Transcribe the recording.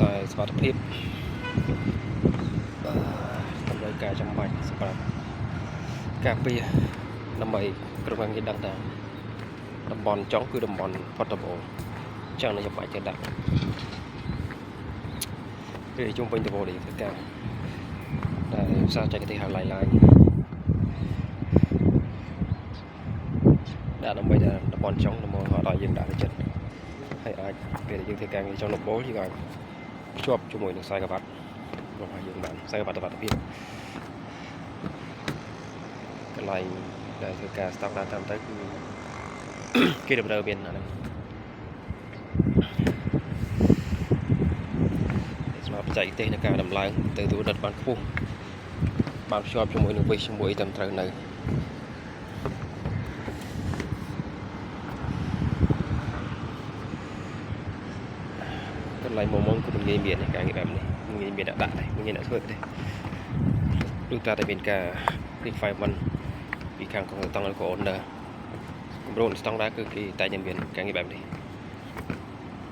xài smartភាពដើម្បីការចាំបាច់សម្រាប់ការពារដើម្បីក្រុមការងារដឹងថាតំបន់ចុងគឺតំបន់ portable ចឹងនៅចាំបាច់គេដាក់គឺជុំវិញតំបន់នេះគឺការដែលភាសាចែកទេហៅឡាយឡាយដាក់ដើម្បីថាតំបន់ចុងតំបន់អត់ឲ្យយើងដាក់ទៅចិត្តហើយអាចពេលយើងធ្វើការងារចុងដំបូលយើងអាចភ្ជាប់ជាមួយនឹងខ្សែក្រវ៉ាត់របស់យើងបានខ្សែក្រវ៉ាត់សុវត្ថិភាពកន្លែងដែលធ្វើការស្តង់ដារតាមទៅគឺគេតម្រូវមានអាហ្នឹងសម្រាប់បច្ចេកទេសនៃការដំឡើងទៅទូដិតបានខ្ពស់បានភ្ជាប់ជាមួយនឹងវិសជាមួយតាមត្រូវនៅកន្លែងមុំគឺមិនងាយមានការងារបែបនេះមិនងាយមានដាក់ដែរមិនងាយអ្នកធ្វើទេដូចតែមានការ refinement ពីខាងកងតង់នៅកូនដែរគម្រោងស្តង់ដារគឺគេតែមានការងារបែបនេះ